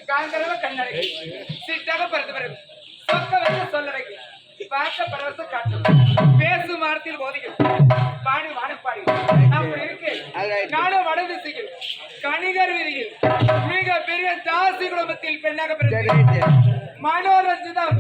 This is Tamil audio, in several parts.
காந்தரவ கண்ணடை சீட்டாக பறந்து பிறகு சொக்க வைக்க சொல்ல வைக்க பார்க்க பரவச காட்டு பேசும் வார்த்தையில் போதிகள் பாடி வானப்பாடி அப்படி இருக்கு நானும் வட திசையில் கணிகர் வீதியில் மிக பெரிய தாசி குடும்பத்தில் பெண்ணாக பிறந்தேன். மனோரஞ்சிதம்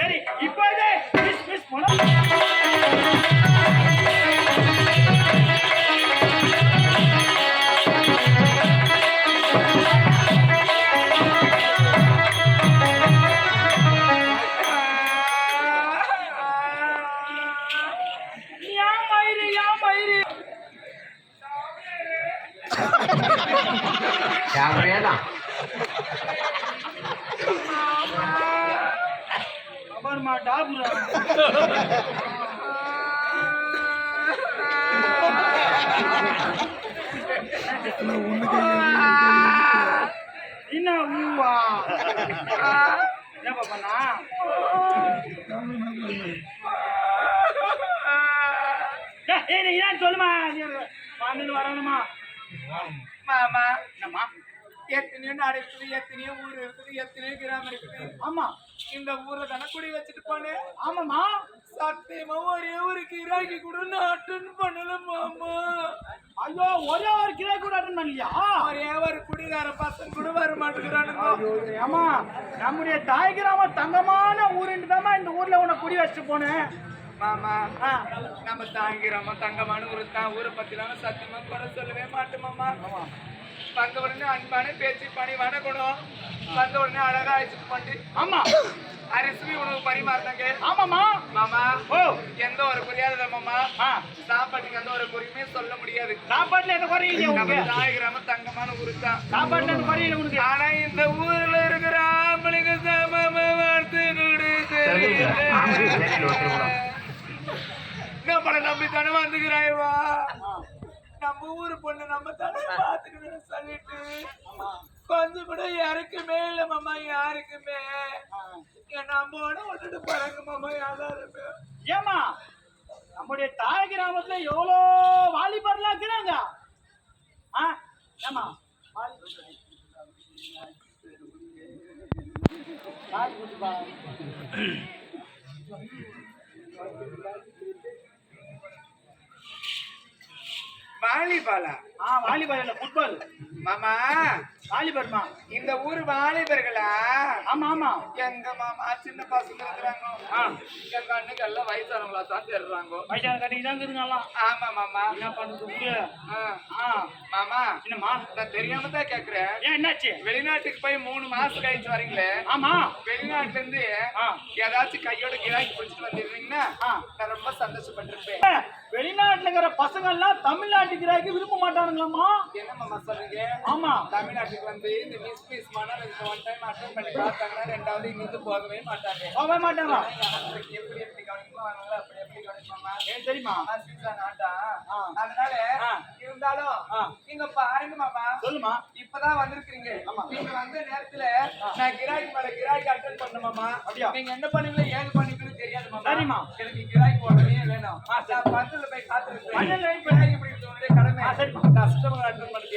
சரி இப்போதே சொல்லுமா வரணுமா மாமா எத்தனையோ நாடு இருக்குது, எத்தனையோ ஊர் இருக்குது, எத்தனையோ கிராமம் இருக்குது. ஆமா இந்த ஊர்ல தானே குடி வச்சுட்டு போனேன். ஆமாமா சத்தியமா ஒரே ஒரு கிராக்கி கூட நான் அட்டன் பண்ணல மாமா. ஐயோ ஒரே ஒரு கிராக்கி கூட அட்டன் பண்ணலையா? ஒரே ஒரு குடிகார பசங்க கூட வர மாட்டேங்கிறானுங்க. ஆமா நம்முடைய தாய் கிராமம் தங்கமான ஊருன்னு தான் இந்த ஊர்ல உன்னை குடி வச்சுட்டு போனேன். மாமா நம்ம தாய் கிராமம் தங்கமான ஊரு தான். ஊரை பத்தி தானே சத்தியமா கூட சொல்லவே மாட்டேன் மாமா. வந்த உடனே அன்பான பேச்சு பணிவான குணம், வந்த உடனே அழகா அழைச்சிட்டு போட்டு ஆமா அரிசி உணவு பரிமாறினாங்க. ஆமாமா மாமா எந்த ஒரு குறையாத மாமா. சாப்பாட்டுக்கு எந்த ஒரு குறையுமே சொல்ல முடியாது. சாப்பாட்டுல எந்த குறையும் நம்ம தாய் கிராமம் தங்கமான ஊரு தான். சாப்பாட்டுல எந்த குறையும் உனக்கு. ஆனா இந்த ஊர்ல இருக்கிற ஆம்பளைங்க சமமா வார்த்தை நம்மளை நம்பி தானே வந்துக்கிறாய்வா. நம்ம ஊரு பொண்ணு நம்ம தானே பாத்துக்கணும்னு சொல்லிட்டு கொஞ்சம் கூட யாருக்குமே இல்ல மாமா. யாருக்குமே நம்ம விட்டுட்டு போறாங்க மாமா யாருமே. ஏமா நம்முடைய தாய் கிராமத்துல எவ்வளோ வாலிபர்லாம் இருக்கிறாங்க. ஏமா வாலிபாலா? வாலிபால் இல்ல ஃபுட்பால் மாமா. வாலிபர்மா இந்த ஊர் வாலிபர்களா? ஆமா ஆமா. எங்க மாமா சின்ன பசங்க இருக்கிறாங்க. எங்க அண்ணுக்கு எல்லாம் வயசானவங்களா தான் தெரிறாங்க. வயசான கட்டிக்கு தான் இருக்குதுங்க. ஆமா மாமா. என்ன பண்றது மாமா? என்னம்மா நான் தெரியாம தான் கேக்குறேன். ஏன் என்னாச்சு? வெளிநாட்டுக்கு போய் 3 மாசம் கழிச்சு வரீங்களே. ஆமா. வெளிநாட்டுல இருந்து ஏதாச்சும் கையோட கிராக்கி பிடிச்சிட்டு வந்துருந்தீங்கன்னா நான் ரொம்ப சந்தோஷப்பட்டிருப்பேன். வெளிநாட்டுல இருக்கிற பசங்க எல்லாம் தமிழ்நாட்டு கிராக்கி விரும்ப மாட்டானுங்களாமா. என்ன மாமா சொல்றீங்க? ஆமா தமிழ்நாட்டுக்கு வந்து இந்த miss piece model one time attend பண்ணி பார்த்தாங்கன்னா ரெண்டாவது இங்கிருந்து போகவே மாட்டாங்க. போகவே மாட்டாங்க. எப்படி எப்படி கவனிக்கணும் அதனால அப்படி எப்படி கவனிக்கணுமா? ஏன் தெரியுமா? நாட்டா அதனால இருந்தாலும் நீங்க பாருங்க மாமா. சொல்லுமா. இப்பதான் வந்திருக்கீங்க. நீங்க வந்த நேரத்துல நான் கிராக்கி மேல கிராக்கி அட்டெண்ட் பண்ணமாமா. நீங்க என்ன பண்ணுவீங்க ஏது பண்ணுவீங்கன்னு தெரியாது மாமா. சரிமா. எனக்கு கிராக்கி உடனே வேணும். பந்தல போய் காத்துருக்கேன். கடமை கஸ்டமர் அட்டெண்ட் பண்ணி